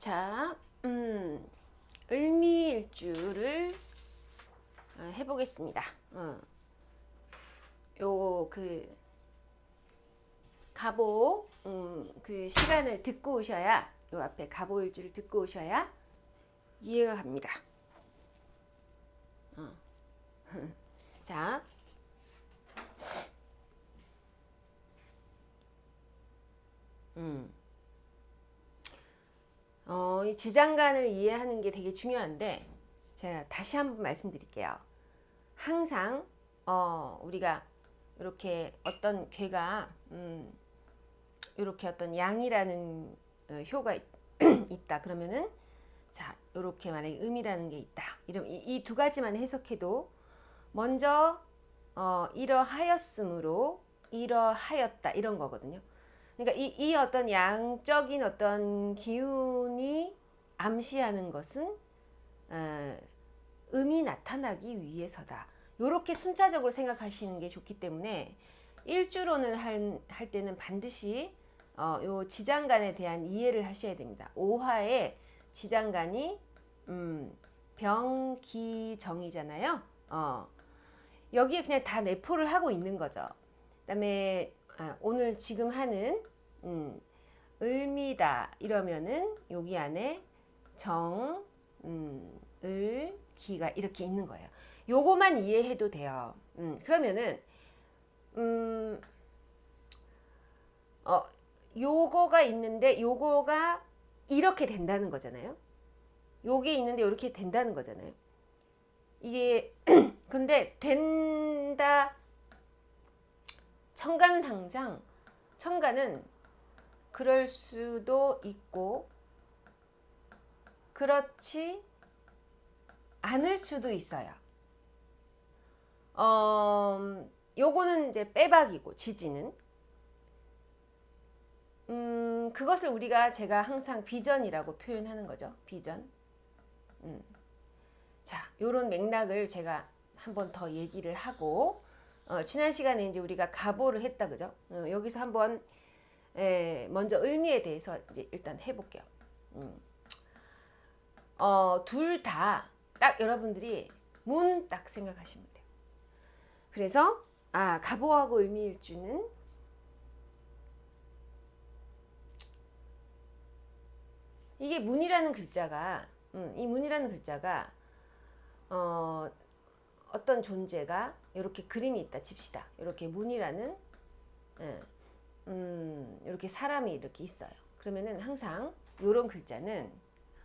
자, 을미일주를 해보겠습니다. 가보 그 시간을 듣고 오셔야, 요 앞에 가보일주를 듣고 오셔야 이해가 갑니다. 자, 이 지장간을 이해하는 게 되게 중요한데, 제가 다시 한번 말씀드릴게요. 항상 우리가 이렇게 어떤 괴가 이렇게 어떤 양이라는 효가 있다 그러면은, 자, 이렇게 만약에 음이라는 게 있다 이러면 이 두 가지만 해석해도 먼저 이러하였으므로 이러하였다 이런 거거든요. 그러니까 이 어떤 양적인 어떤 기운이 암시하는 것은 음이 나타나기 위해서다. 이렇게 순차적으로 생각하시는 게 좋기 때문에 일주론을 할 때는 반드시 요 지장간에 대한 이해를 하셔야 됩니다. 오화의 지장간이 병기정이잖아요. 여기에 그냥 다 내포를 하고 있는 거죠. 그다음에 오늘 지금 하는 을미다 이러면은 여기 안에 정, 을, 기가 이렇게 있는 거예요. 요거만 이해해도 돼요. 그러면은 요거가 있는데 요거가 이렇게 된다는 거잖아요. 요게 있는데 이렇게 된다는 거잖아요. 이게 근데 된다. 청가는 그럴 수도 있고 그렇지 않을 수도 있어요. 요거는 이제 빼박이고, 지지는 그것을 제가 항상 비전이라고 표현하는 거죠. 비전. 자, 요런 맥락을 제가 한번 더 얘기를 하고, 지난 시간에 이제 우리가 가보를 했다, 그죠? 여기서 한번 먼저 을미에 대해서 이제 일단 해볼게요. 둘 다 딱 여러분들이 문 딱 생각하시면 돼요. 그래서 가보하고 을미일주는 이게 문이라는 글자가 이 문이라는 글자가 어떤 존재가 이렇게 그림이 있다 칩시다. 이렇게 문이라는 이렇게 사람이 이렇게 있어요. 그러면은 항상 이런 글자는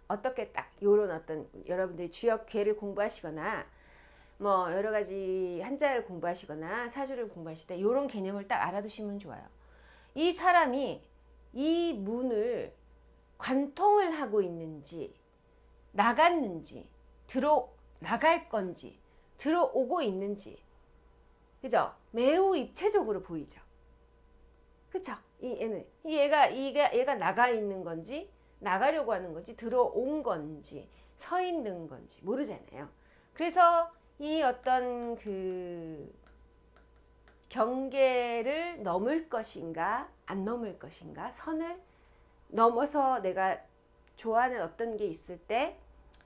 어떻게 딱 요런 어떤 여러분들이 주역 괴를 공부하시거나 뭐 여러 가지 한자를 공부하시거나 사주를 공부하실 때 요런 개념을 딱 알아두시면 좋아요. 이 사람이 이 문을 관통을 하고 있는지, 나갔는지, 나갈 건지, 들어오고 있는지, 그죠? 매우 입체적으로 보이죠. 그쵸? 얘가 나가 있는 건지, 나가려고 하는 건지, 들어온 건지, 서 있는 건지 모르잖아요. 그래서 이 어떤 그 경계를 넘을 것인가, 안 넘을 것인가, 선을 넘어서 내가 좋아하는 어떤 게 있을 때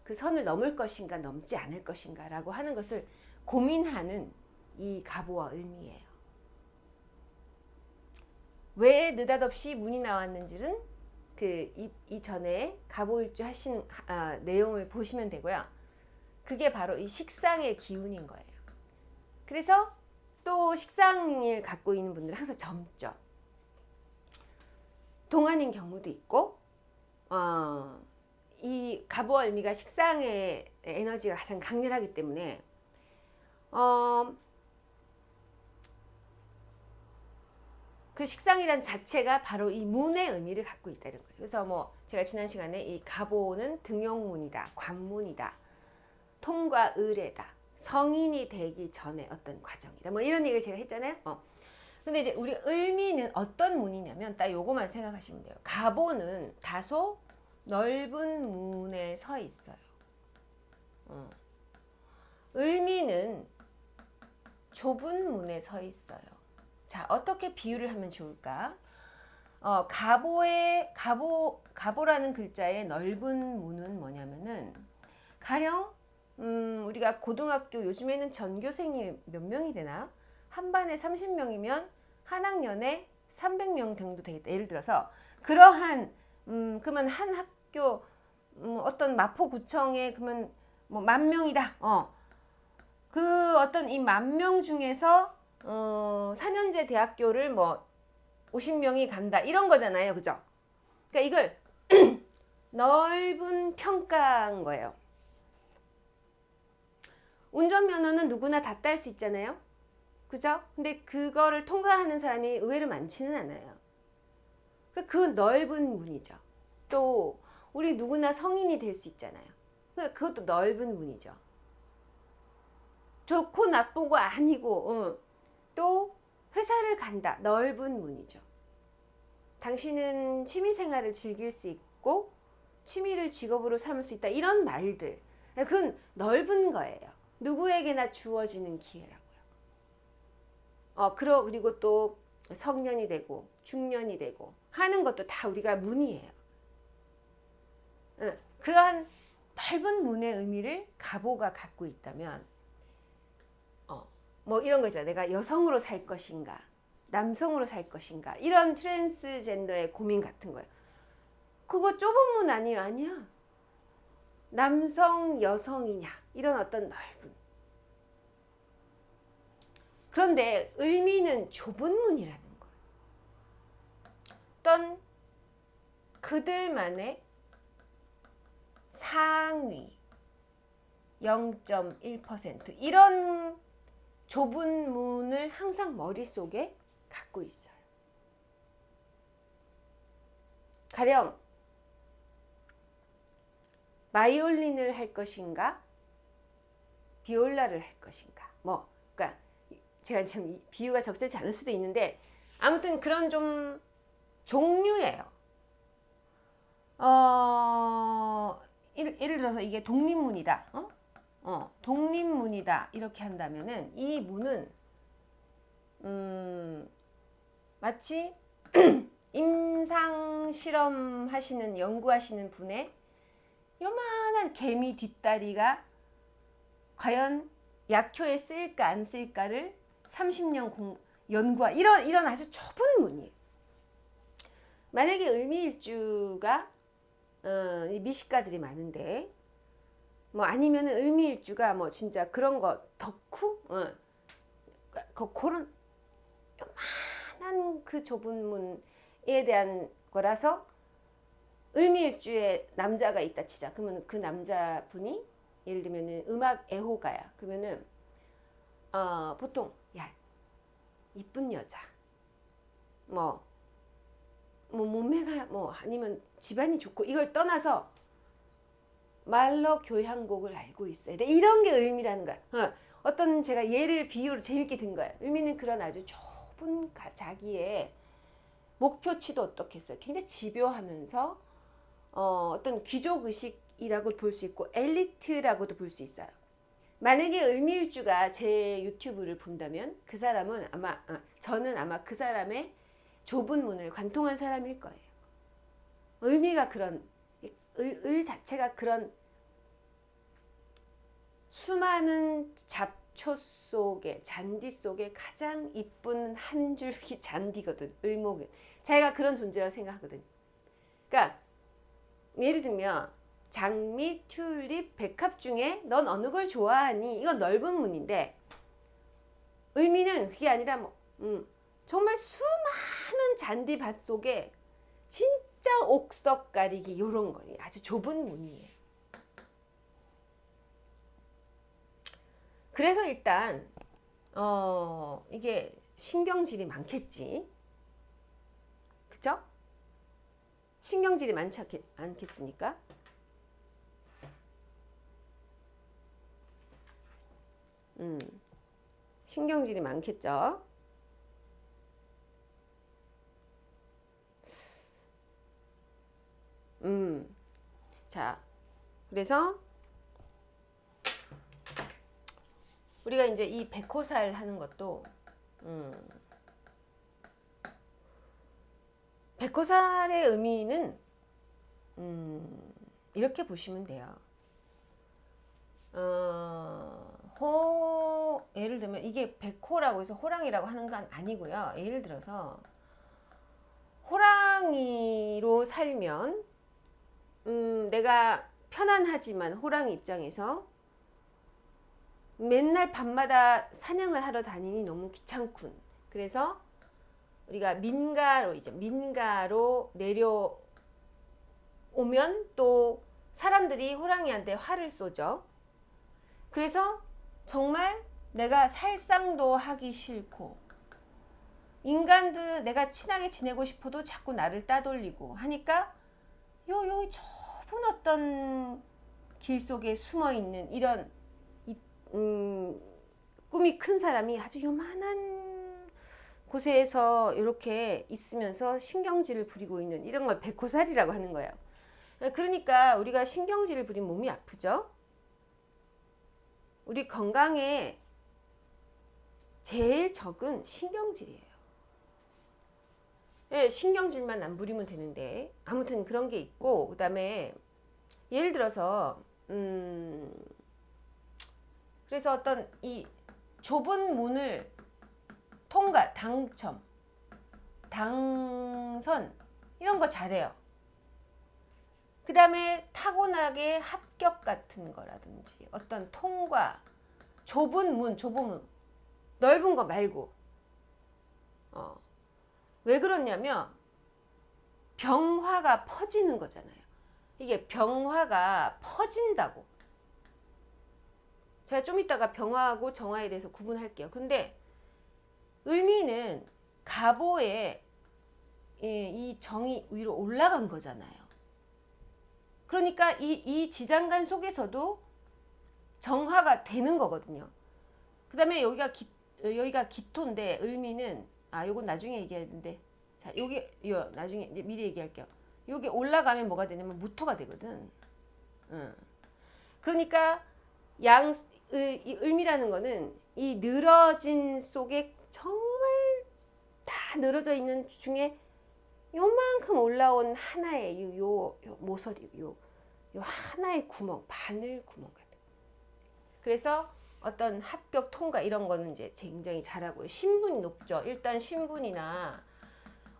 그 선을 넘을 것인가, 넘지 않을 것인가 라고 하는 것을 고민하는 이 가보와 을미예요. 왜 느닷없이 문이 나왔는지는 이전에 가보일주 하신 내용을 보시면 되고요. 그게 바로 이 식상의 기운인 거예요. 그래서 또 식상을 갖고 있는 분들은 항상 젊죠. 동안인 경우도 있고, 이 가보와 을미가 식상의 에너지가 가장 강렬하기 때문에 그 식상이란 자체가 바로 이 문의 의미를 갖고 있다는 거죠. 그래서 뭐 제가 지난 시간에 이 가보는 등용문이다, 관문이다, 통과 의례다, 성인이 되기 전에 어떤 과정이다, 뭐 이런 얘기를 제가 했잖아요. 근데 이제 우리 을미는 어떤 문이냐면 딱 요거만 생각하시면 돼요. 가보는 다소 넓은 문에 서 있어요. 을미는 좁은 문에 서 있어요. 자, 어떻게 비유를 하면 좋을까? 가보라는 글자의 넓은 문은 뭐냐면은 가령 우리가 고등학교 요즘에는 전교생이 몇 명이 되나? 한 반에 30명이면 한 학년에 300명 정도 되겠다. 예를 들어서 그러한 그러면 한 학교 어떤 마포구청에 그러면 뭐 10,000명이다. 그 어떤 이 10,000명 중에서 4년제 대학교를 뭐 50명이 간다. 이런 거잖아요. 그죠? 그러니까 이걸 넓은 평가인 거예요. 운전면허는 누구나 다 딸 수 있잖아요. 그죠? 근데 그거를 통과하는 사람이 의외로 많지는 않아요. 그 넓은 문이죠. 또 우리 누구나 성인이 될 수 있잖아요. 그것도 넓은 문이죠. 좋고 나쁘고 아니고 또 회사를 간다. 넓은 문이죠. 당신은 취미생활을 즐길 수 있고 취미를 직업으로 삼을 수 있다. 이런 말들. 그건 넓은 거예요. 누구에게나 주어지는 기회라고요. 그리고 또 성년이 되고 중년이 되고 하는 것도 다 우리가 문이에요. 그러한 넓은 문의 의미를 가보가 갖고 있다면 뭐 이런 거 있잖아요. 내가 여성으로 살 것인가 남성으로 살 것인가 이런 트랜스젠더의 고민 같은 거예요. 그거 좁은 문 아니에요? 아니야. 남성 여성이냐 이런 어떤 넓은. 그런데 의미는 좁은 문이라는 거예요. 어떤 그들만의 상위 0.1% 이런 좁은 문을 항상 머릿속에 갖고 있어요. 가령 바이올린을 할 것인가 비올라를 할 것인가 그러니까 제가 참 비유가 적절치 않을 수도 있는데 아무튼 그런 좀 종류예요. 예를 들어서 이게 독립문이다. 독립문이다. 이렇게 한다면은 이 문은 마치 임상 실험 하시는 연구하시는 분의 요만한 개미 뒷다리가 과연 약효에 쓰일까 안 쓰일까를 30년 연구하 이런 아주 좁은 문이에요. 만약에 을미일주가 미식가들이 많은데 뭐 아니면 을미일주가 뭐 진짜 그런 거 덕후 그런 요만한 그 좁은 문에 대한 거라서 을미일주에 남자가 있다 치자. 그러면 그 남자분이 예를 들면은 음악 애호가야. 그러면은 보통 야 이쁜 여자 뭐 몸매가 뭐 아니면 집안이 좋고 이걸 떠나서 말로 교향곡을 알고 있어야 돼. 이런 게 을미라는 거야. 어떤 제가 예를 비유로 재밌게 든 거야. 을미는 그런 아주 좁은 자기의 목표치도 어떻겠어요. 굉장히 집요하면서 어떤 귀족 의식이라고 볼 수 있고 엘리트라고도 볼 수 있어요. 만약에 을미일주가 제 유튜브를 본다면 그 사람은 저는 아마 그 사람의 좁은 문을 관통한 사람일 거예요. 을미가 그런 을 자체가 그런 수많은 잡초 속에 잔디 속에 가장 이쁜 한 줄기 잔디거든. 을목은 자기가 그런 존재라고 생각하거든. 그러니까 예를 들면 장미, 튤립, 백합 중에 넌 어느 걸 좋아하니? 이건 넓은 문인데 을미는 그게 아니라 정말 수많은 잔디밭 속에 진짜 옥석 가리기 이런 거 아주 좁은 문이에요. 그래서 일단 이게 신경질이 많겠지. 그쵸? 신경질이 많지 않겠습니까? 신경질이 많겠죠. 자, 그래서 우리가 이제 이 백호살 하는 것도 백호살의 의미는 이렇게 보시면 돼요. 예를 들면 이게 백호라고 해서 호랑이라고 하는 건 아니고요. 예를 들어서 호랑이로 살면 내가 편안하지만 호랑이 입장에서 맨날 밤마다 사냥을 하러 다니니 너무 귀찮군. 그래서 우리가 민가로 내려오면 또 사람들이 호랑이한테 화를 쏘죠. 그래서 정말 내가 살상도 하기 싫고 인간들 내가 친하게 지내고 싶어도 자꾸 나를 따돌리고 하니까 여기 좁은 어떤 길 속에 숨어 있는 이런 꿈이 큰 사람이 아주 요만한 곳에서 이렇게 있으면서 신경질을 부리고 있는 이런 걸 백호살이라고 하는 거예요. 그러니까 우리가 신경질을 부리면 몸이 아프죠. 우리 건강에 제일 적은 신경질이에요. 신경질만 안 부리면 되는데 아무튼 그런 게 있고, 그 다음에 예를 들어서 그래서 어떤 이 좁은 문을 통과, 당첨, 당선 이런 거 잘해요. 그 다음에 타고나게 합격 같은 거라든지 어떤 통과, 좁은 문, 넓은 거 말고 왜 그러냐면 병화가 퍼지는 거잖아요. 이게 병화가 퍼진다고. 제가 좀 이따가 병화하고 정화에 대해서 구분할게요. 근데 을미는 갑오에 이 정이 위로 올라간 거잖아요. 그러니까 이 지장간 속에서도 정화가 되는 거거든요. 그 다음에 여기가 기토인데 을미는 요건 나중에 얘기하는데, 자, 요 나중에 미리 얘기할게요. 여기 올라가면 뭐가 되냐면 무토가 되거든. 그러니까 이 을미라는 거는 이 늘어진 속에 정말 다 늘어져 있는 중에 요만큼 올라온 하나의 요 모서리, 요 하나의 구멍, 바늘 구멍 같은. 그래서 어떤 합격 통과 이런 거는 이제 굉장히 잘하고요. 신분이 높죠. 일단 신분이나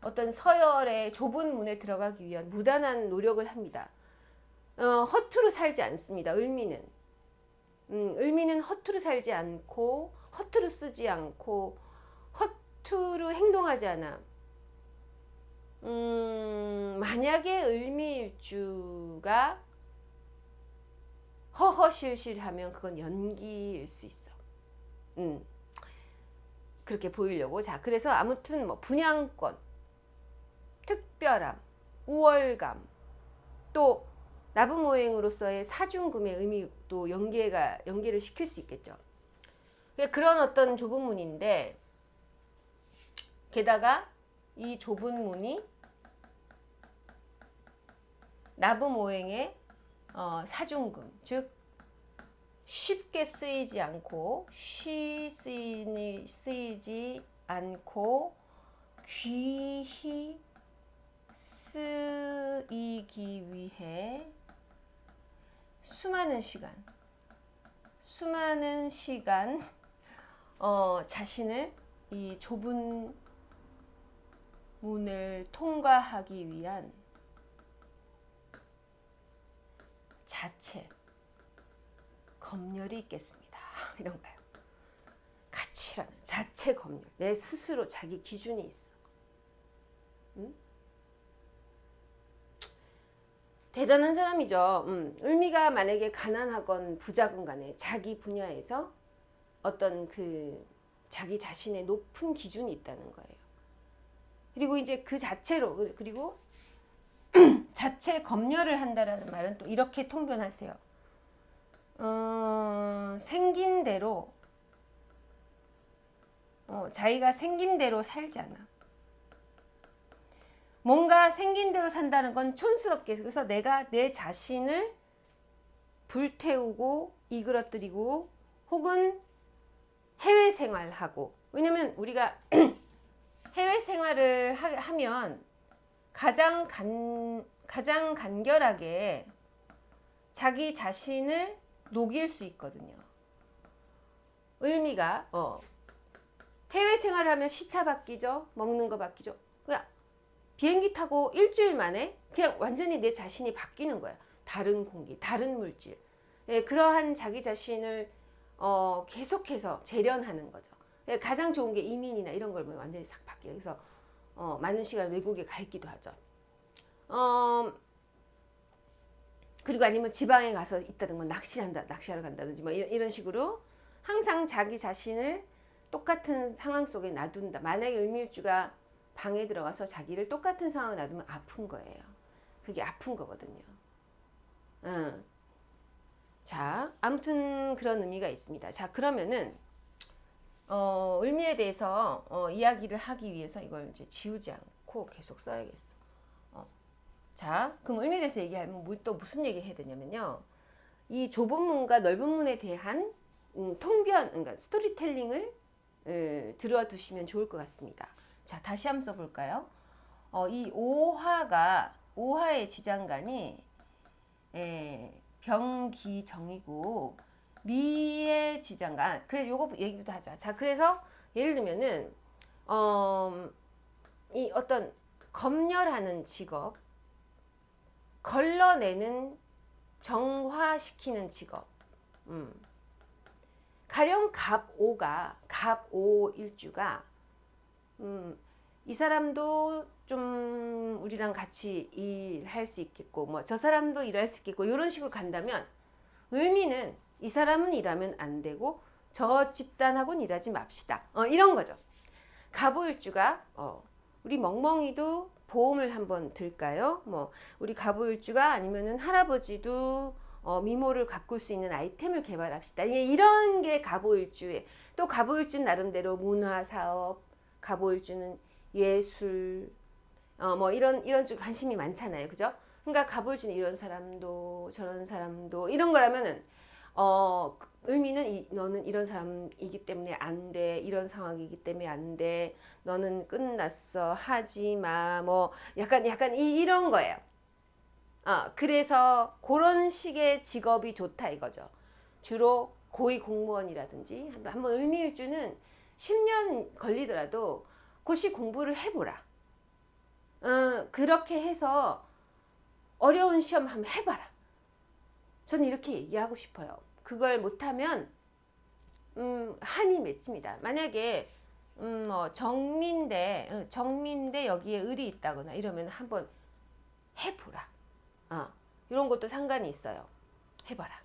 어떤 서열의 좁은 문에 들어가기 위한 무단한 노력을 합니다. 허투루 살지 않습니다. 을미는. 을미는 허투루 살지 않고 허투루 쓰지 않고 허투루 행동하지 않아. 만약에 을미일주가 허허실실하면 그건 연기일 수 있어. 그렇게 보이려고. 자, 그래서 아무튼 뭐 분양권, 특별함, 우월감, 또 나부모행으로서의 사중금의 의미도 연계를 시킬 수 있겠죠. 그런 어떤 좁은 문인데, 게다가 이 좁은 문이 나부모행의 사중금, 즉 쉽게 쓰이지 않고 쓰이지 않고 귀히 쓰이기 위해 수많은 시간 자신을 이 좁은 문을 통과하기 위한 자체 검열이 있겠습니다. 이런 거예요. 가치라는 자체 검열. 내 스스로 자기 기준이 있어. 대단한 사람이죠. 을미가 만약에 가난하건 부자건 간에 자기 분야에서 어떤 자기 자신의 높은 기준이 있다는 거예요. 그리고 이제 그 자체로, 그리고 자체 검열을 한다라는 말은 또 이렇게 통변하세요. 생긴 대로 자기가 생긴 대로 살지 않아. 뭔가 생긴 대로 산다는 건 촌스럽게, 그래서 내가 내 자신을 불태우고 이그러뜨리고 혹은 해외 생활하고, 왜냐면 우리가 해외 생활을 하면 가장 간결하게 자기 자신을 녹일 수 있거든요. 을미가 해외 생활하면 시차 바뀌죠. 먹는 거 바뀌죠. 그냥 비행기 타고 일주일 만에 그냥 완전히 내 자신이 바뀌는 거야. 다른 공기, 다른 물질. 예, 그러한 자기 자신을 계속해서 재련하는 거죠. 예, 가장 좋은 게 이민이나 이런 걸 보면 완전히 싹 바뀌어요. 그래서 많은 시간 외국에 가 있기도 하죠. 그리고 아니면 지방에 가서 있다든가 낚시하러 간다든지 뭐 이런 식으로 항상 자기 자신을 똑같은 상황 속에 놔둔다. 만약에 을미일주가 방에 들어가서 자기를 똑같은 상황에 놔두면 아픈 거예요. 그게 아픈 거거든요. 자, 아무튼 그런 의미가 있습니다. 자, 그러면은 을미에 대해서 이야기를 하기 위해서 이걸 이제 지우지 않고 계속 써야겠어. 자, 그럼 을미에 대해서 얘기하면 또 무슨 얘기 해야 되냐면요. 이 좁은 문과 넓은 문에 대한 통변, 그러니까 스토리텔링을 들어두시면 좋을 것 같습니다. 자, 다시 한번 써볼까요? 이 오화의 지장간이 병기정이고 미의 지장간. 그래, 요거 얘기도 하자. 자, 그래서 예를 들면은 이 어떤 검열하는 직업, 걸러내는 정화시키는 직업. 가령 갑오 일주가 이 사람도 좀 우리랑 같이 일할 수 있겠고 뭐 저 사람도 일할 수 있겠고 이런 식으로 간다면 을미는 이 사람은 일하면 안 되고 저 집단하고는 일하지 맙시다. 이런 거죠. 갑오일주가 우리 멍멍이도 보험을 한번 들까요? 뭐 우리 갑오일주가 아니면은 할아버지도 미모를 가꿀 수 있는 아이템을 개발합시다. 이런 게 갑오일주에 또 갑오일주는 나름대로 문화사업, 갑오일주는 예술, 뭐 이런 쪽 관심이 많잖아요, 그죠? 그러니까 갑오일주는 이런 사람도 저런 사람도 이런 거라면은 을미는 너는 이런 사람이기 때문에 안 돼, 이런 상황이기 때문에 안 돼, 너는 끝났어, 하지 마, 뭐 약간 이런 거예요. 그래서 그런 식의 직업이 좋다 이거죠. 주로 고위 공무원이라든지 한번 을미일주는 10년 걸리더라도 고시 공부를 해보라. 그렇게 해서 어려운 시험 한번 해봐라. 저는 이렇게 얘기하고 싶어요. 그걸 못하면 한이 맺힙니다. 만약에 정민대 여기에 을이 있다거나 이러면 한번 해보라. 이런 것도 상관이 있어요. 해봐라.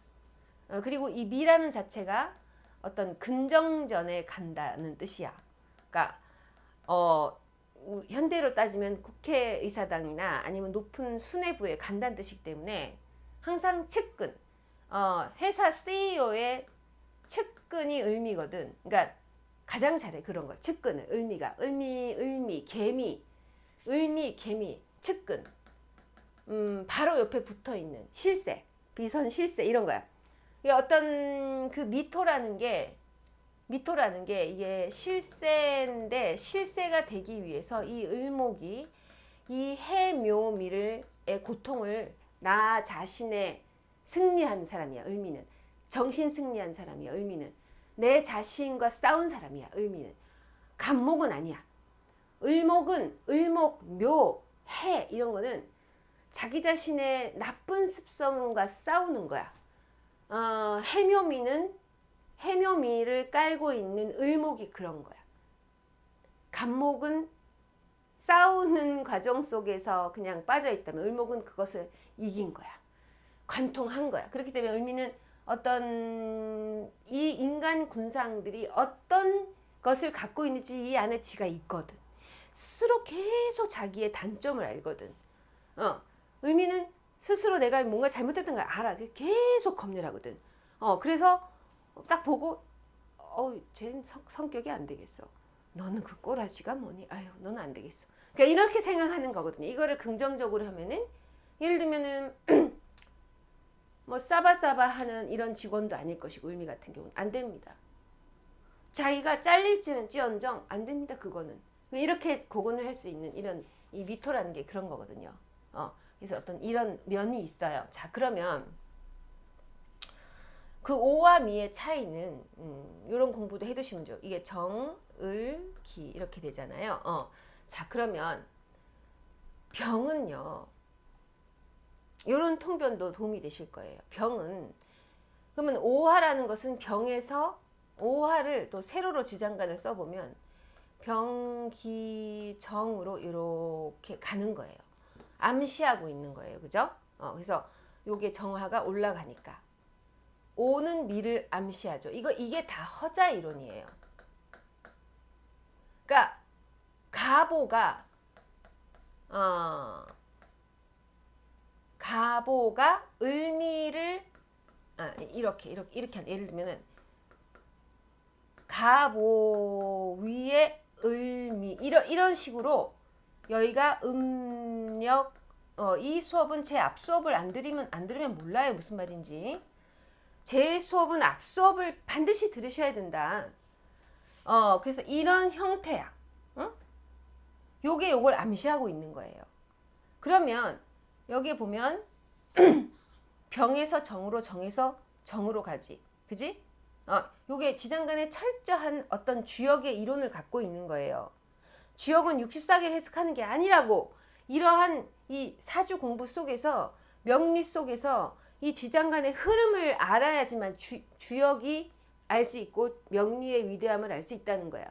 그리고 이 미라는 자체가 어떤 근정전에 간다는 뜻이야. 그러니까 현대로 따지면 국회의사당이나 아니면 높은 수뇌부에 간다는 뜻이기 때문에 항상 측근, 회사 CEO의 측근이 을미거든. 그러니까 가장 잘해 그런 걸. 측근을 을미가 을미 개미, 측근. 바로 옆에 붙어 있는 실세, 비선 실세 이런 거야. 이게 어떤 그 미토라는 게 이게 실세인데 실세가 되기 위해서 이 을목이 이 해묘미의 고통을 나 자신의 승리한 사람이야. 을미는 정신 승리한 사람이야. 을미는 내 자신과 싸운 사람이야. 을미는 간목은 아니야. 을목은 을목, 묘, 해 이런 거는 자기 자신의 나쁜 습성과 싸우는 거야. 해묘미를 깔고 있는 을목이 그런 거야. 간목은 싸우는 과정 속에서 그냥 빠져 있다면 을목은 그것을 이긴 거야. 관통한 거야. 그렇기 때문에 을미는 어떤 이 인간 군상들이 어떤 것을 갖고 있는지 이 안에 지가 있거든. 스스로 계속 자기의 단점을 알거든. 을미는 스스로 내가 뭔가 잘못했던 걸 알아. 계속 검열하거든. 그래서 딱 보고 쟤는 성격이 안 되겠어. 너는 그 꼬라지가 뭐니? 아유, 너는 안 되겠어. 그러니까 이렇게 생각하는 거거든요. 이거를 긍정적으로 하면은 예를 들면은 뭐 싸바싸바 하는 이런 직원도 아닐 것이고 을미 같은 경우는 안 됩니다. 자기가 잘릴지는 찌언정 안 됩니다. 그거는 이렇게 고건을 할 수 있는 이런 이 미토라는 게 그런 거거든요. 그래서 어떤 이런 면이 있어요. 자, 그러면 그 오와 미의 차이는 이런 공부도 해두시면 좋아요. 이게 정, 을, 기 이렇게 되잖아요. 자, 그러면 병은요. 이런 통변도 도움이 되실 거예요. 병은 그러면 오화라는 것은 병에서 오화를 또 세로로 지장간을 써보면 병기정으로 이렇게 가는 거예요. 암시하고 있는 거예요. 그죠? 그래서 요게 정화가 올라가니까 오는 미를 암시하죠. 이게 다 허자 이론이에요. 그러니까 가보가 을미를 이렇게 예를 들면은 가보 위에 을미 이런 식으로 여기가 음력 이 수업은 제 앞 수업을 안 들으면 몰라요. 무슨 말인지. 제 수업은 앞 수업을 반드시 들으셔야 된다. 그래서 이런 형태야. 요걸 암시하고 있는 거예요. 그러면 여기에 보면 병에서 정으로 정에서 정으로 가지. 그지? 요게 지장간의 철저한 어떤 주역의 이론을 갖고 있는 거예요. 주역은 64개를 해석하는 게 아니라고. 이러한 이 사주 공부 속에서 명리 속에서 이 지장간의 흐름을 알아야지만 주역이 알 수 있고 명리의 위대함을 알 수 있다는 거야.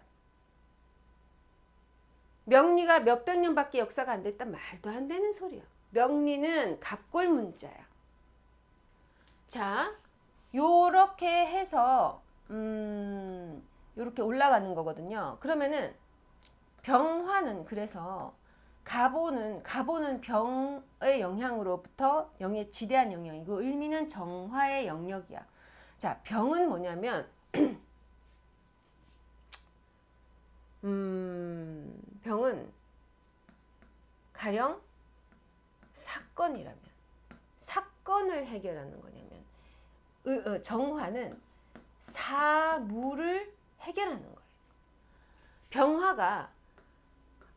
명리가 몇백 년밖에 역사가 안 됐다 말도 안 되는 소리야. 명리는 갑골문자야. 자, 요렇게 해서 요렇게 올라가는 거거든요. 그러면은 병화는 그래서 가보는 병의 영향으로부터 영의 지대한 영향이고 을미는 정화의 영역이야. 자, 병은 뭐냐면 병은 가령 사건이라면 사건을 해결하는 거냐면 정화는 사물을 해결하는 거예요. 병화가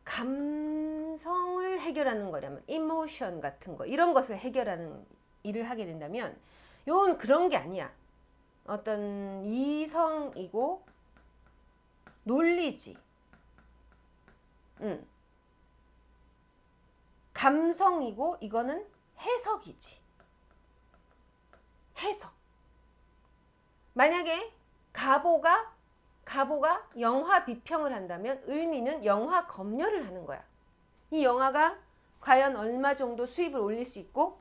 감성을 해결하는 거라면 이모션 같은 거 이런 것을 해결하는 일을 하게 된다면 요건 그런 게 아니야. 어떤 이성이고 논리지. 감성이고 이거는 해석이지. 해석. 만약에 가보가 영화 비평을 한다면 을미는 영화 검열을 하는 거야. 이 영화가 과연 얼마 정도 수입을 올릴 수 있고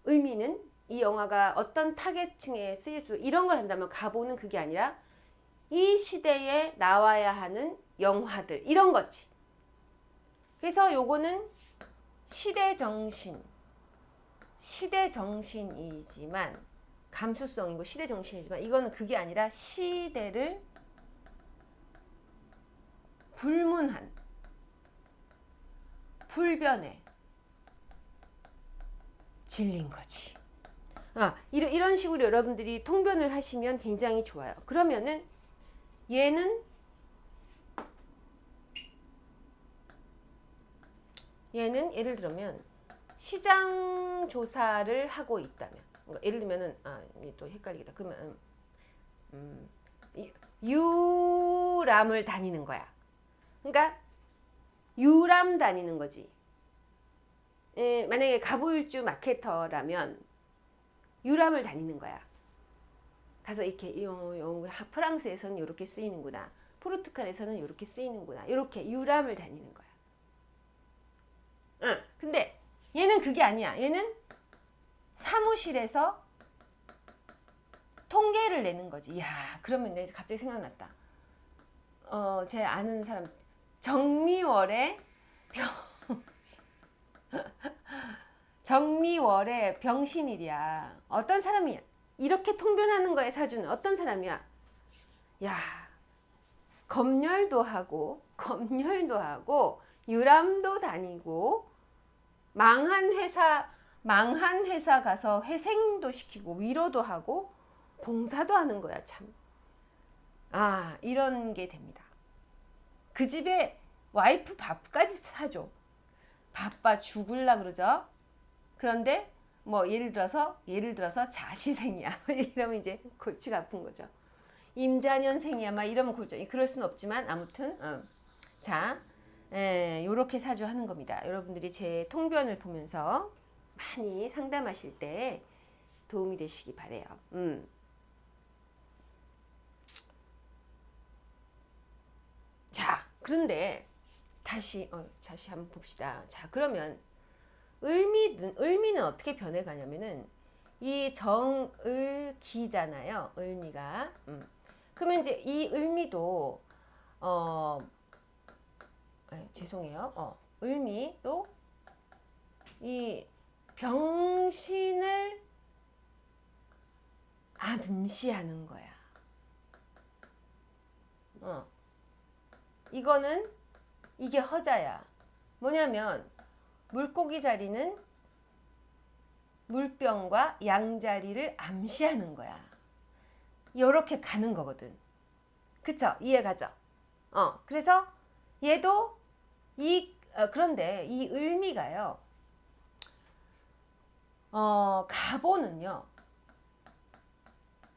을미는 이 영화가 어떤 타겟층에 쓰일 수 이런 걸 한다면 가보는 그게 아니라 이 시대에 나와야 하는 영화들 이런 거지. 그래서 요거는 시대정신이지만 감수성이고 시대정신이지만 이거는 그게 아니라 시대를 불문한 불변의 진리인 거지. 이런 식으로 여러분들이 통변을 하시면 굉장히 좋아요. 그러면은 얘는 예를 들면 시장 조사를 하고 있다면 예를 들면은 또 헷갈리겠다. 그러면 유람을 다니는 거야. 그러니까 유람 다니는 거지. 만약에 가보일주 마케터라면 유람을 다니는 거야. 가서 이렇게 프랑스에서는 이렇게 쓰이는구나. 포르투갈에서는 이렇게 쓰이는구나. 이렇게 유람을 다니는 거야. 근데 얘는 그게 아니야. 얘는 사무실에서 통계를 내는 거지. 야, 그러면 내가 갑자기 생각났다. 제 아는 사람 정미월의 병신일이야. 어떤 사람이야? 이렇게 통변하는 거에 사주는 어떤 사람이야? 야, 검열도 하고 유람도 다니고 망한 회사 가서 회생도 시키고 위로도 하고 봉사도 하는 거야. 참. 이런 게 됩니다. 그 집에 와이프 밥까지 사줘. 바빠 죽을라 그러죠. 그런데 뭐 예를 들어서 자시생이야 이러면 이제 골치가 아픈 거죠. 임자년생이야 막 이러면 골치. 그럴 순 없지만 아무튼 자, 요렇게 사주하는 겁니다. 여러분들이 제 통변을 보면서 많이 상담하실 때 도움이 되시기 바래요. 자, 그런데 다시 한번 봅시다. 자, 그러면 을미는 어떻게 변해가냐면은 이 정을기잖아요. 을미가. 그러면 이제 이 을미도 죄송해요. 을미도 이 병신을 암시하는 거야. 이거는 이게 허자야. 뭐냐면 물고기 자리는 물병과 양자리를 암시하는 거야. 이렇게 가는 거거든. 그쵸? 이해가죠? 그래서 얘도 그런데 이 을미가요. 가보는요.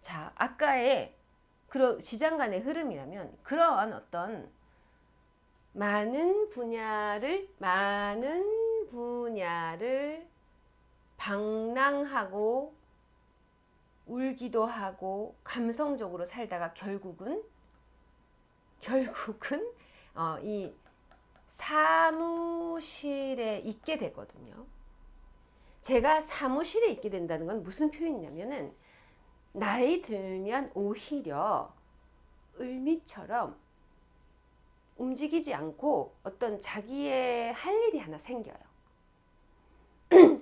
자, 아까의 시장 간의 흐름이라면 그러한 어떤 많은 분야를 방랑하고 울기도 하고 감성적으로 살다가 결국은 이 사무실에 있게 되거든요. 제가 사무실에 있게 된다는 건 무슨 표현이냐면은 나이 들면 오히려 을미처럼 움직이지 않고 어떤 자기의 할 일이 하나 생겨요.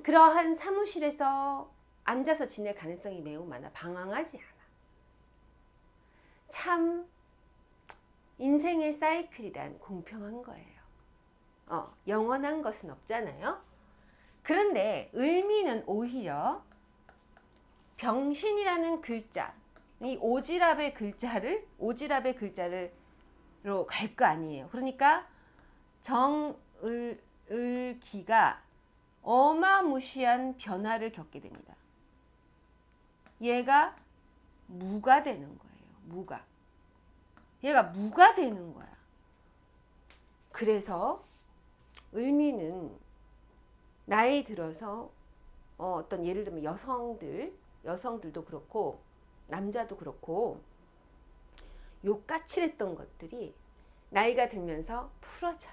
그러한 사무실에서 앉아서 지낼 가능성이 매우 많아. 방황하지 않아. 참 인생의 사이클이란 공평한 거예요. 영원한 것은 없잖아요. 그런데 을미는 오히려 병신이라는 글자, 이 오지랖의 글자로 갈 거 아니에요. 그러니까 정을기가 어마무시한 변화를 겪게 됩니다. 얘가 무가 되는 거예요. 얘가 무가 되는 거야. 그래서 을미는 나이 들어서 어떤 예를 들면 여성들도 그렇고 남자도 그렇고 요 까칠했던 것들이 나이가 들면서 풀어져요.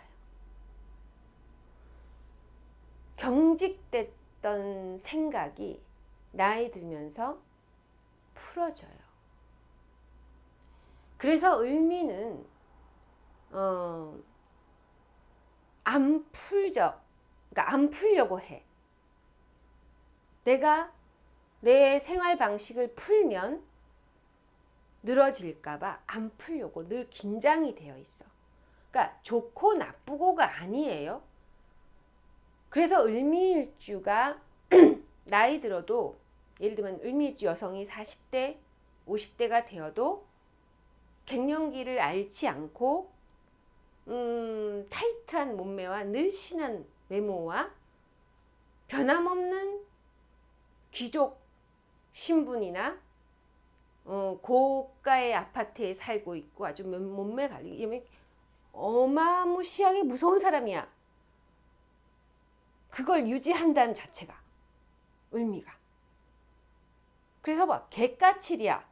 경직됐던 생각이 나이 들면서 풀어져요. 그래서 을미는 안 풀죠. 그러니까 안 풀려고 해. 내가 내 생활 방식을 풀면 늘어질까봐 안 풀려고 늘 긴장이 되어 있어. 그러니까 좋고 나쁘고가 아니에요. 그래서 을미일주가 나이 들어도 예를 들면 을미일주 여성이 40대, 50대가 되어도 갱년기를 앓지 않고 타이트한 몸매와 늘씬한 외모와 변함없는 귀족 신분이나 고가의 아파트에 살고 있고 아주 몸매 관리 어마무시하게 무서운 사람이야. 그걸 유지한다는 자체가 을미가. 그래서 막 개까칠이야.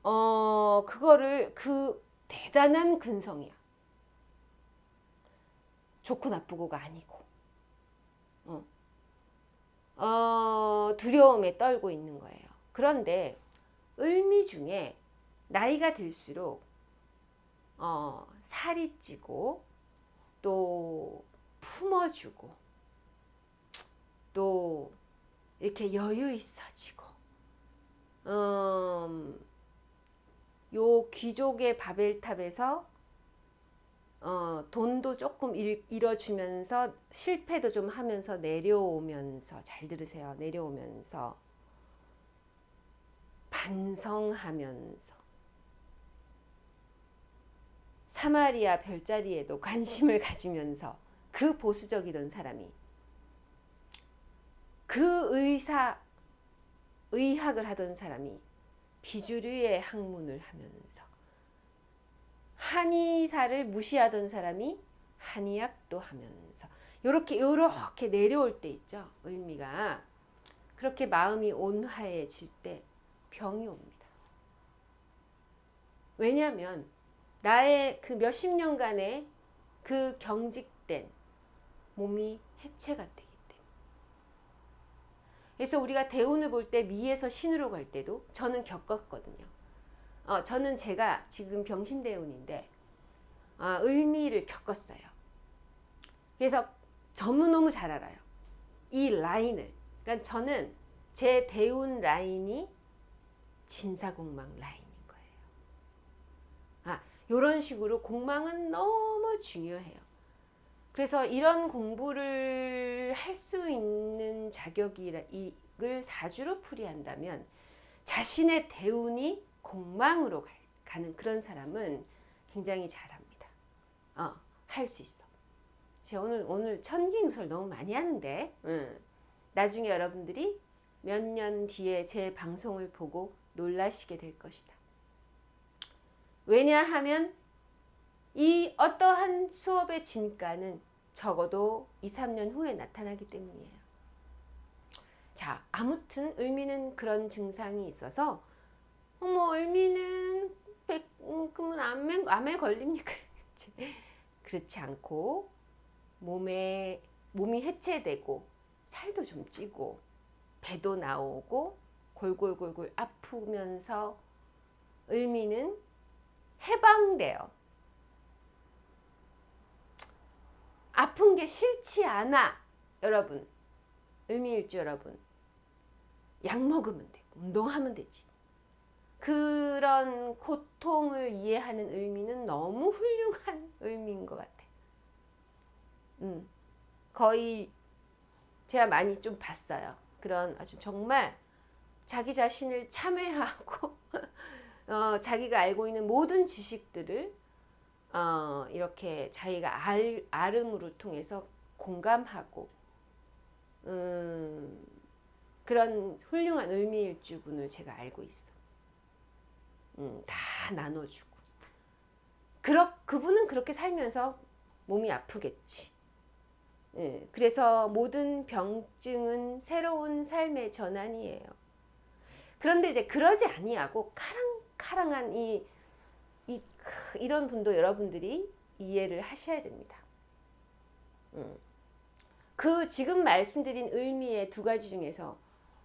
그거를 대단한 근성이야. 좋고 나쁘고가 아니고. 두려움에 떨고 있는 거예요. 그런데 을미 중에 나이가 들수록 살이 찌고 또 품어주고 또 이렇게 여유 있어지고 요 귀족의 바벨탑에서 돈도 조금 잃어주면서 실패도 좀 하면서 내려오면서 잘 들으세요. 내려오면서 반성하면서 사마리아 별자리에도 관심을 가지면서 그 보수적이던 사람이 그 의학을 하던 사람이 비주류의 학문을 하면서 한의사를 무시하던 사람이 한의학도 하면서 요렇게 내려올 때 있죠. 을미가 그렇게 마음이 온화해질 때 병이 옵니다. 왜냐하면 나의 그 몇십 년간의 그 경직된 몸이 해체가 되기 때문에. 그래서 우리가 대운을 볼 때 미에서 신으로 갈 때도 저는 겪었거든요. 저는 제가 지금 병신대운인데 을미를 겪었어요. 그래서 너무 잘 알아요. 이 라인을. 그러니까 저는 제 대운 라인이 진사공망 라인인 거예요. 이런 식으로 공망은 너무 중요해요. 그래서 이런 공부를 할 수 있는 자격을 사주로 풀이한다면 자신의 대운이 공망으로 가는 그런 사람은 굉장히 잘합니다. 할 수 있어. 제가 오늘 천기누설 너무 많이 하는데 나중에 여러분들이 몇 년 뒤에 제 방송을 보고 놀라시게 될 것이다. 왜냐하면 이 어떠한 수업의 진가는 적어도 2, 3년 후에 나타나기 때문이에요. 자, 아무튼 을미는 그런 증상이 있어서 을미는 그러면 암에 걸립니까? 그렇지 않고 몸이 해체되고 살도 좀 찌고 배도 나오고 골골골골 아프면서 을미는 해방돼요. 아픈 게 싫지 않아. 여러분, 을미일주 여러분, 약 먹으면 되고 운동하면 되지. 그런 고통을 이해하는 을미는 너무 훌륭한 을미인 것 같아. 거의 제가 많이 좀 봤어요. 그런 아주 정말 자기 자신을 참회하고 자기가 알고 있는 모든 지식들을 이렇게 자기가 알음으로 통해서 공감하고 그런 훌륭한 을미일주분을 제가 알고 있어. 다 나눠주고. 그분은 그렇게 살면서 몸이 아프겠지. 그래서 모든 병증은 새로운 삶의 전환이에요. 그런데 이제 그러지 아니하고 카랑카랑한 이런 분도 여러분들이 이해를 하셔야 됩니다. 그 지금 말씀드린 을미의 두 가지 중에서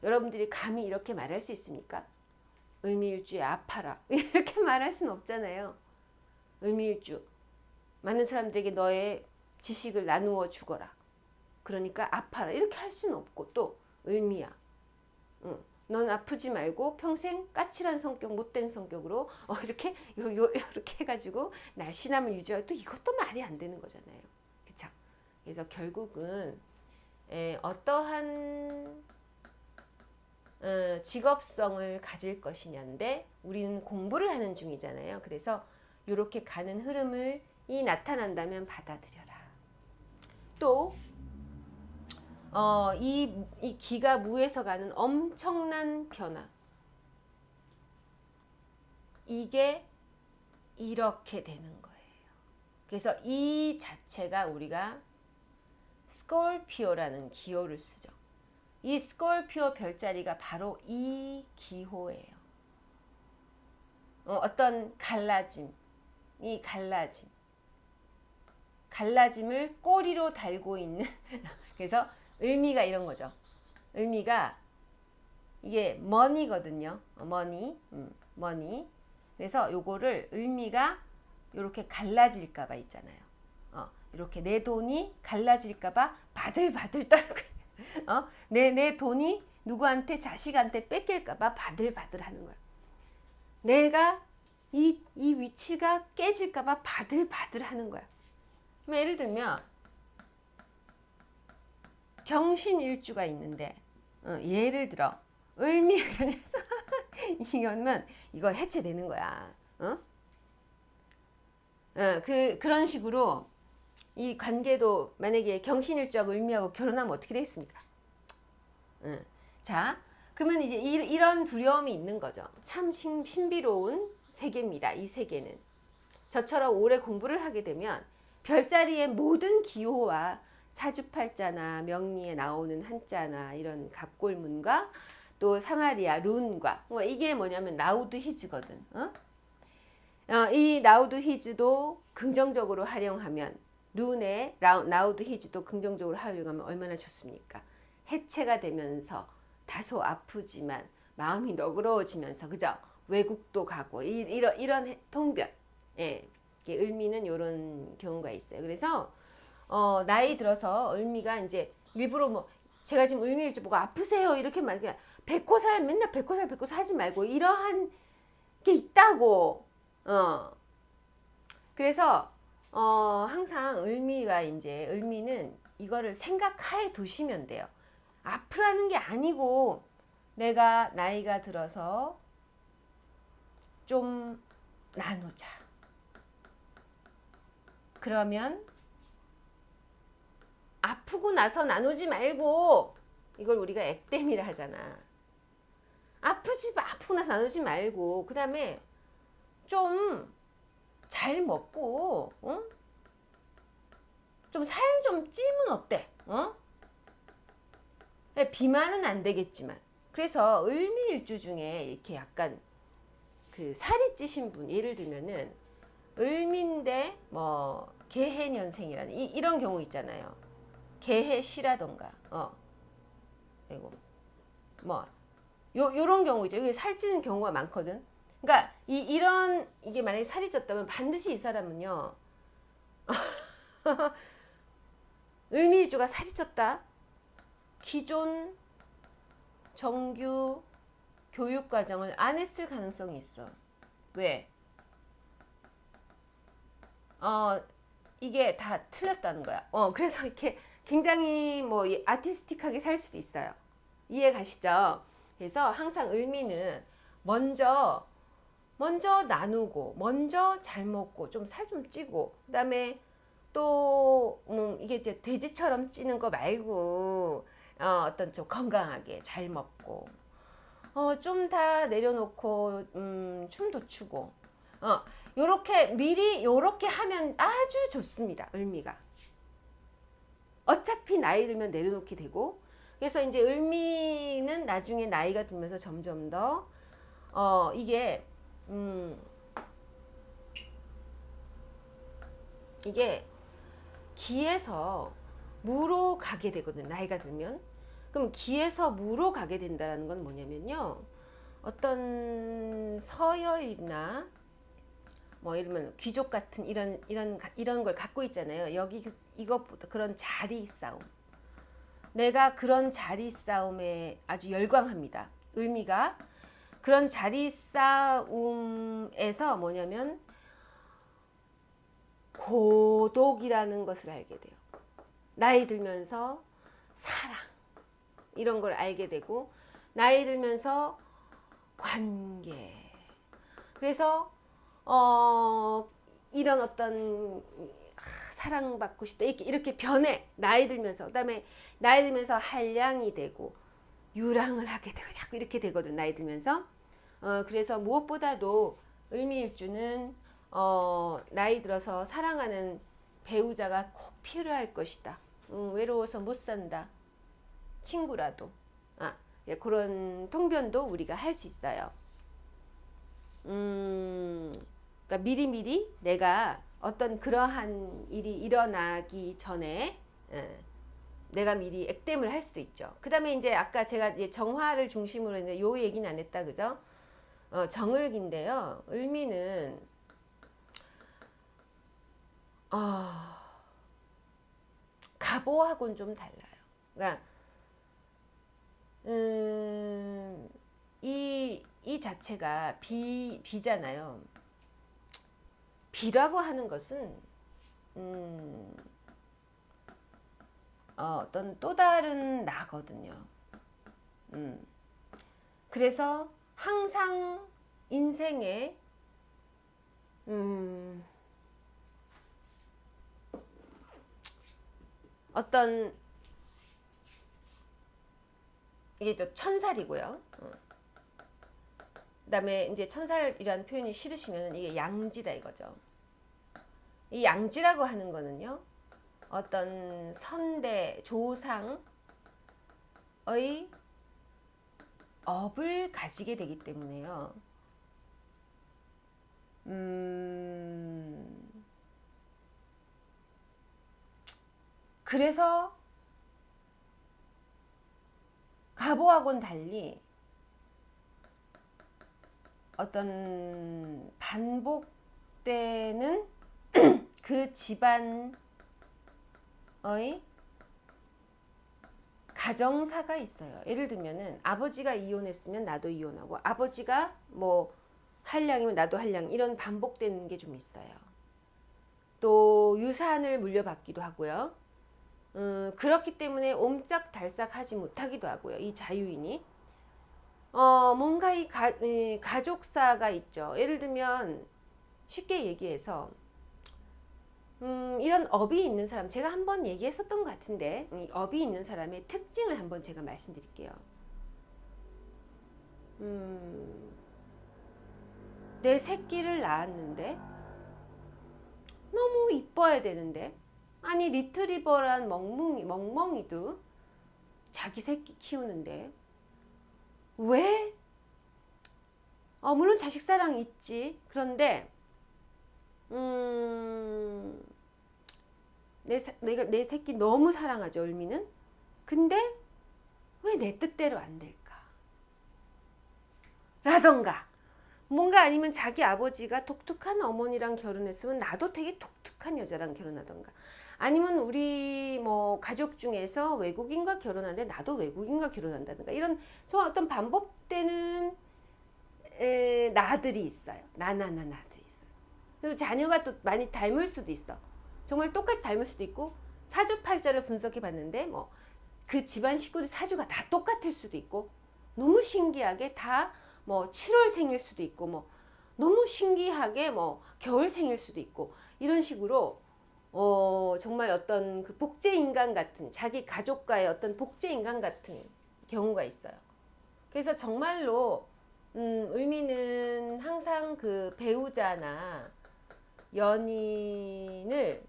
여러분들이 감히 이렇게 말할 수 있습니까? 을미일주에 아파라 이렇게 말할 수는 없잖아요. 을미일주 많은 사람들에게 너의 지식을 나누어 주거라. 그러니까 아파라 이렇게 할 수는 없고 또 을미야. 넌 아프지 말고 평생 까칠한 성격, 못된 성격으로 이렇게 이렇게 해가지고 날씬함을 유지하고 또 이것도 말이 안 되는 거잖아요. 그쵸? 그래서 결국은 어떠한 직업성을 가질 것이냐인데 우리는 공부를 하는 중이잖아요. 그래서 이렇게 가는 흐름을 나타난다면 받아들여라. 또 이 기가 무에서 가는 엄청난 변화. 이게 이렇게 되는 거예요. 그래서 이 자체가 우리가 스콜피오라는 기호를 쓰죠. 이 스콜피오 별자리가 바로 이 기호예요. 어떤 갈라짐, 이 갈라짐을 꼬리로 달고 있는 그래서 을미가 이런 거죠. 을미가 이게 머니거든요. 머니. 그래서 요거를 을미가 이렇게 갈라질까 봐 있잖아요. 이렇게 내 돈이 갈라질까 봐 바들바들 떨고 내 돈이 누구한테 자식한테 뺏길까 봐 바들바들 하는 거야. 내가 이 위치가 깨질까 봐 바들바들 하는 거야. 예를 들면 경신일주가 있는데 예를 들어 을미에서 이거는 이거 해체되는 거야. 그런 식으로 이 관계도 만약에 경신일주하고 을미하고 결혼하면 어떻게 되겠습니까? 자, 그러면 이제 이런 두려움이 있는 거죠. 참 신비로운 세계입니다. 이 세계는. 저처럼 오래 공부를 하게 되면 별자리의 모든 기호와 사주팔자나 명리에 나오는 한자나 이런 갑골문과 또 사마리아 룬과 이게 뭐냐면 나우드 히즈거든. 이 나우드 히즈도 긍정적으로 활용하면 룬의 나우드 히즈도 긍정적으로 활용하면 얼마나 좋습니까? 해체가 되면서 다소 아프지만 마음이 너그러워지면서 그죠? 외국도 가고 이런 통변. 예. 을미는 이런 경우가 있어요. 그래서 나이 들어서 을미가 이제 일부러 뭐 제가 지금 을미일주 보고 아프세요 이렇게 말 그냥 백호살 맨날 백호살 하지 말고 이러한 게 있다고. 그래서 항상 을미는 이거를 생각하에 두시면 돼요. 아프라는 게 아니고 내가 나이가 들어서 좀 나누자. 그러면 아프고 나서 나누지 말고 이걸 우리가 액땜이라 하잖아. 아프고 나서 나누지 말고 그 다음에 좀 잘 먹고 좀 살 좀 찌면 어때? 비만은 안 되겠지만 그래서 을미일주 중에 이렇게 약간 그 살이 찌신 분 예를 들면은 을미인데 뭐 개해년생이라는 이런 경우 있잖아요. 개해시라던가 이거 뭐 요런 경우죠. 이게 살찌는 경우가 많거든. 그러니까 이게 만약에 살이 쪘다면 반드시 이 사람은요. 을미일주가 살이 쪘다. 기존 정규 교육 과정을 안 했을 가능성이 있어. 왜? 이게 다 틀렸다는 거야. 그래서 이렇게 굉장히 뭐 아티스틱하게 살 수도 있어요. 이해 가시죠? 그래서 항상 을미는 먼저 나누고 먼저 잘 먹고 좀 살 좀 찌고 그다음에 또 이게 이제 돼지처럼 찌는 거 말고 어떤 좀 건강하게 잘 먹고 좀 다 내려놓고 춤도 추고 요렇게 미리 요렇게 하면 아주 좋습니다. 을미가 어차피 나이 들면 내려놓게 되고 그래서 이제 을미는 나중에 나이가 들면서 점점 더 이게 기에서 무로 가게 되거든. 나이가 들면. 그럼 기에서 무로 가게 된다는 건 뭐냐면요. 어떤 서열이나 뭐 이러면 귀족 같은 이런 걸 갖고 있잖아요. 여기 이것보다 그런 자리 싸움. 내가 그런 자리 싸움에 아주 열광합니다. 을미가 그런 자리 싸움에서 뭐냐면 고독이라는 것을 알게 돼요. 나이 들면서 사랑 이런 걸 알게 되고 나이 들면서 관계 그래서 이런 어떤 사랑받고 싶다 이렇게 변해 나이 들면서 그다음에 나이 들면서 한량이 되고 유랑을 하게 되고 자꾸 이렇게 되거든 나이 들면서 그래서 무엇보다도 을미일주는 나이 들어서 사랑하는 배우자가 꼭 필요할 것이다. 외로워서 못 산다. 친구라도 예, 그런 통변도 우리가 할 수 있어요. 그러니까 미리미리 내가 어떤 그러한 일이 일어나기 전에 내가 미리 액땜을 할 수도 있죠. 그 다음에 이제 아까 제가 이제 정화를 중심으로 했는데 요 얘기는 안 했다 그죠? 정을기인데요. 을미는 갑오하고는 좀 달라요. 그러니까 이 자체가 비잖아요. 비라고 하는 것은 어떤 또 다른 나거든요. 그래서 항상 인생에 어떤 이게 또 천살이고요. 그다음에 이제 천살이라는 표현이 싫으시면 이게 양지다 이거죠. 이 양지라고 하는 거는요. 어떤 선대 조상의 업을 가지게 되기 때문에요. 그래서 가보하고는 달리 어떤 반복되는 그 집안의 가정사가 있어요. 예를 들면은 아버지가 이혼했으면 나도 이혼하고, 아버지가 뭐 한량이면 나도 한량, 이런 반복되는 게 좀 있어요. 또 유산을 물려받기도 하고요. 그렇기 때문에 옴짝달싹 하지 못하기도 하고요. 이 자유인이 뭔가 이 가족사가 있죠. 예를 들면 쉽게 얘기해서 이런 업이 있는 사람, 제가 한번 얘기했었던 것 같은데, 이 업이 있는 사람의 특징을 한번 제가 말씀드릴게요. 내 새끼를 낳았는데 너무 이뻐야 되는데, 아니 리트리버란 멍멍이도 자기 새끼 키우는데 왜? 물론 자식 사랑 있지. 그런데 내 새끼 너무 사랑하죠, 을미는. 근데 왜 내 뜻대로 안 될까? 라던가, 뭔가 아니면 자기 아버지가 독특한 어머니랑 결혼했으면 나도 되게 독특한 여자랑 결혼하던가, 아니면 우리 뭐 가족 중에서 외국인과 결혼하는데 나도 외국인과 결혼한다든가, 이런 저 어떤 반복되는 나들이 있어요. 나들이 있어요. 그리고 자녀가 또 많이 닮을 수도 있어. 정말 똑같이 닮을 수도 있고, 사주팔자를 분석해 봤는데 뭐 그 집안 식구들 사주가 다 똑같을 수도 있고, 너무 신기하게 다 뭐 7월생일 수도 있고, 뭐 너무 신기하게 뭐 겨울생일 수도 있고, 이런 식으로 정말 어떤 그 복제인간 같은, 자기 가족과의 어떤 복제인간 같은 경우가 있어요. 그래서 정말로 을미는 항상 그 배우자나 연인을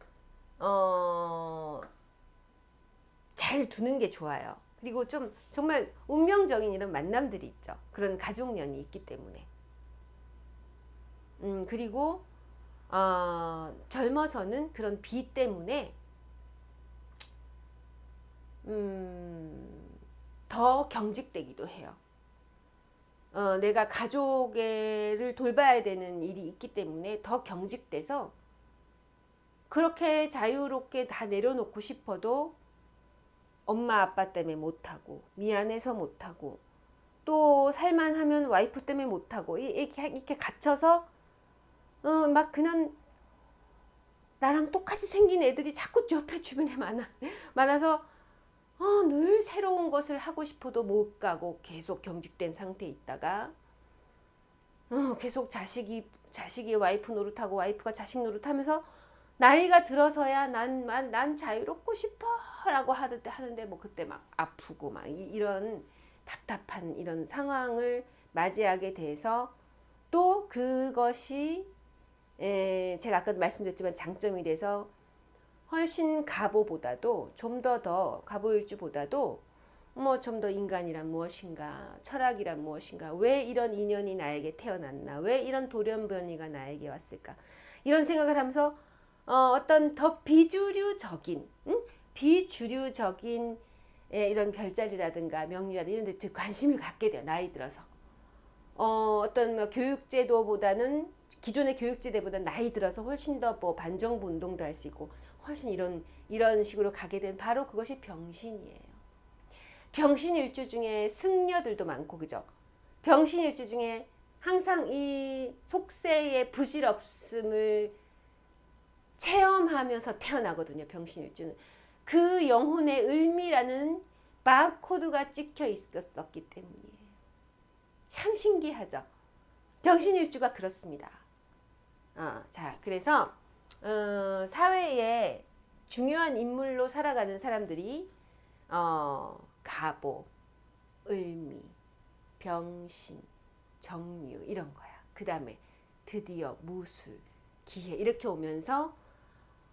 잘 두는 게 좋아요. 그리고 좀 정말 운명적인 이런 만남들이 있죠. 그런 가족연이 있기 때문에. 그리고 젊어서는 그런 비 때문에 더 경직되기도 해요. 내가 가족을 돌봐야 되는 일이 있기 때문에 더 경직돼서, 그렇게 자유롭게 다 내려놓고 싶어도 엄마 아빠 때문에 못하고, 미안해서 못하고, 또 살만하면 와이프 때문에 못하고, 이렇게 갇혀서 막 그냥 나랑 똑같이 생긴 애들이 자꾸 옆에 주변에 많아서 늘 새로운 것을 하고 싶어도 못 가고 계속 경직된 상태에 있다가 계속 자식이 와이프 노릇하고 와이프가 자식 노릇하면서 나이가 들어서야 난 자유롭고 싶어라고 하는데 뭐 그때 막 아프고 막 이런 답답한 이런 상황을 맞이하게 돼서, 또 그것이 제가 아까도 말씀드렸지만 장점이 돼서 훨씬 가보보다도 좀 더 가보일주보다도 뭐 좀 더 인간이란 무엇인가, 철학이란 무엇인가, 왜 이런 인연이 나에게 태어났나, 왜 이런 돌연변이가 나에게 왔을까, 이런 생각을 하면서 어떤 더 비주류적인 이런 별자리라든가 명리라든가 이런 데 관심을 갖게 돼요. 나이 들어서 어떤 뭐 교육제도보다는, 기존의 교육제도보다는 나이 들어서 훨씬 더 뭐 반정부 운동도 할 수 있고, 훨씬 이런 식으로 가게 된, 바로 그것이 병신이에요. 병신일주 중에 승려들도 많고, 그죠? 병신일주 중에 항상 이 속세의 부질없음을 체험하면서 태어나거든요. 병신일주는 그 영혼의 을미라는 바코드가 찍혀 있었기 때문이에요. 참 신기하죠. 병신일주가 그렇습니다. 자, 그래서 사회의 중요한 인물로 살아가는 사람들이 갑오, 을미, 병신, 정유 이런 거야. 그 다음에 드디어 무술, 기해 이렇게 오면서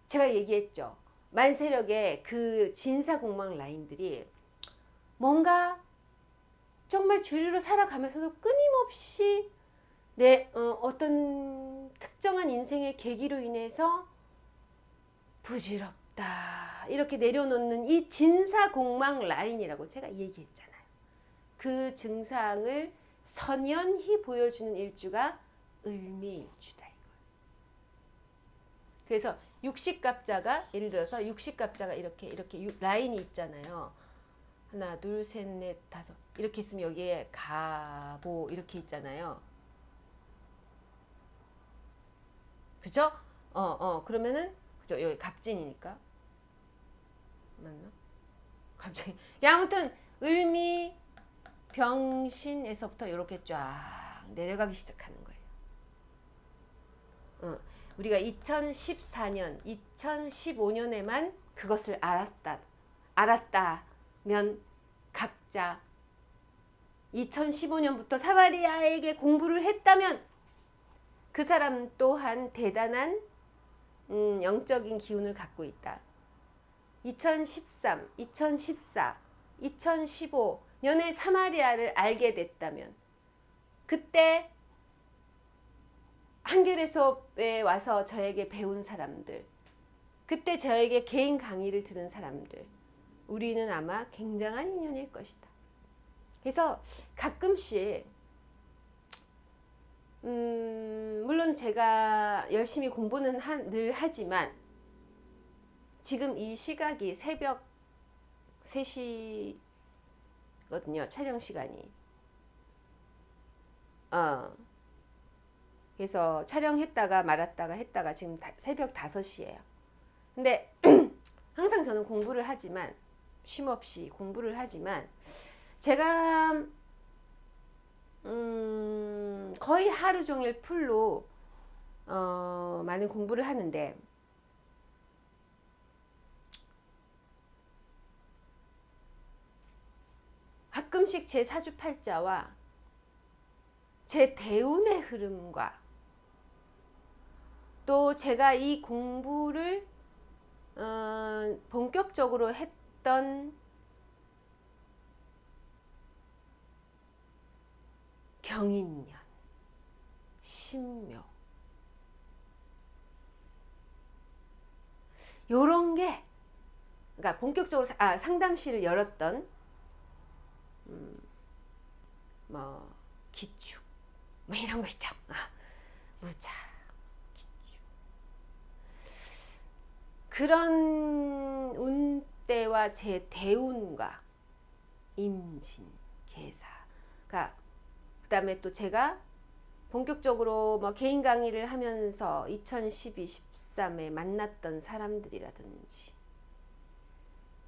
제가 얘기했죠. 만세력의 그 진사공망 라인들이 뭔가 정말 주류로 살아가면서도 끊임없이 내 어떤 특정한 인생의 계기로 인해서 부질없다 이렇게 내려놓는 이 진사공망 라인이라고 제가 얘기했잖아요. 그 증상을 선연히 보여주는 일주가 을미일주다. 그래서 육식갑자가 예를 들어서 육식갑자가 이렇게 라인이 있잖아요. 하나, 둘, 셋, 넷, 다섯 이렇게 있으면 여기에 가보 이렇게 있잖아요. 그죠? 그러면은 그죠? 여기 갑진이니까 맞나? 갑자기 아무튼 을미 병신에서부터 이렇게 쫙 내려가기 시작하는 거예요. 우리가 2014년, 2015년에만 그것을 알았다면 각자 2015년부터 사바리아에게 공부를 했다면 그 사람 또한 대단한 영적인 기운을 갖고 있다. 2013, 2014, 2015년에 사마리아를 알게 됐다면 그때 한겨레 수업에 와서 저에게 배운 사람들, 그때 저에게 개인 강의를 들은 사람들, 우리는 아마 굉장한 인연일 것이다. 그래서 가끔씩 물론 제가 열심히 공부는 늘 하지만 지금 이 시각이 새벽 3시거든요. 촬영 시간이. 그래서 촬영했다가 말았다가 했다가 지금 새벽 5시예요. 근데 항상 저는 공부를 하지만 쉼없이 공부를 하지만 제가 거의 하루 종일 풀로 많은 공부를 하는데 가끔씩 제 사주팔자와 제 대운의 흐름과 또 제가 이 공부를 본격적으로 했던 경인년, 신묘 요런 게 그러니까 본격적으로 상담실을 열었던 뭐 기축 뭐 이런 거 있죠. 무자 기축 그런 운대와 제 대운과 임진 계사가 그다음에 또 제가 본격적으로 뭐 개인 강의를 하면서 2012, 13에 만났던 사람들이라든지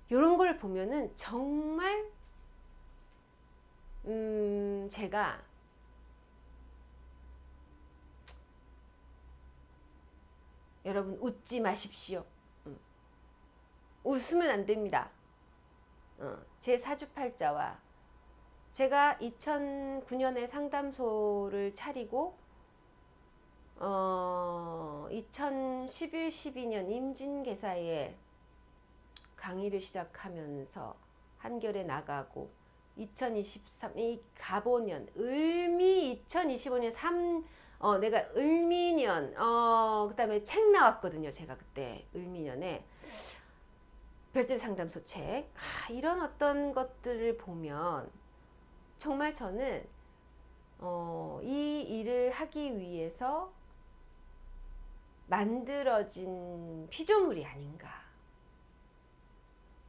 이런 걸 보면은 정말 제가 여러분 웃지 마십시오. 웃으면 안 됩니다. 제 사주팔자와 제가 2009년에 상담소를 차리고 2011, 12년 임진개사에 강의를 시작하면서 한겨레 나가고 2023, 이 갑오년, 을미 2025년 내가 을미년, 그 다음에 책 나왔거든요. 제가 그때 을미년에 별제 상담소 책. 이런 어떤 것들을 보면 정말 저는 이 일을 하기 위해서 만들어진 피조물이 아닌가.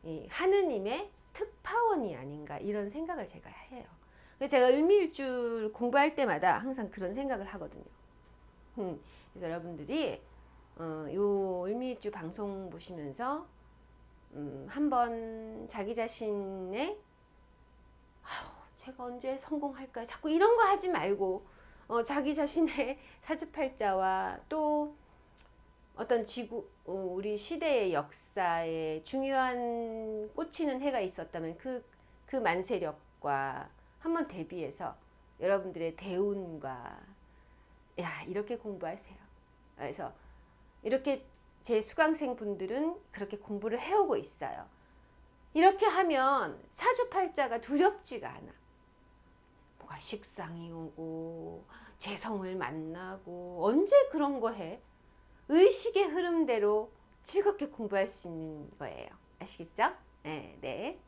이 하느님의 특파원이 아닌가 이런 생각을 제가 해요. 제가 을미일주 공부할 때마다 항상 그런 생각을 하거든요. 그래서 여러분들이 요 을미일주 방송 보시면서 한번 자기 자신의 제가 언제 성공할까요? 자꾸 이런 거 하지 말고 자기 자신의 사주팔자와 또 어떤 우리 시대의 역사에 중요한 꽂히는 해가 있었다면 그 만세력과 한번 대비해서 여러분들의 대운과 이렇게 공부하세요. 그래서 이렇게 제 수강생 분들은 그렇게 공부를 해오고 있어요. 이렇게 하면 사주팔자가 두렵지가 않아. 뭐가 식상이 오고 재성을 만나고 언제 그런 거 해? 의식의 흐름대로 즐겁게 공부할 수 있는 거예요. 아시겠죠? 네, 네.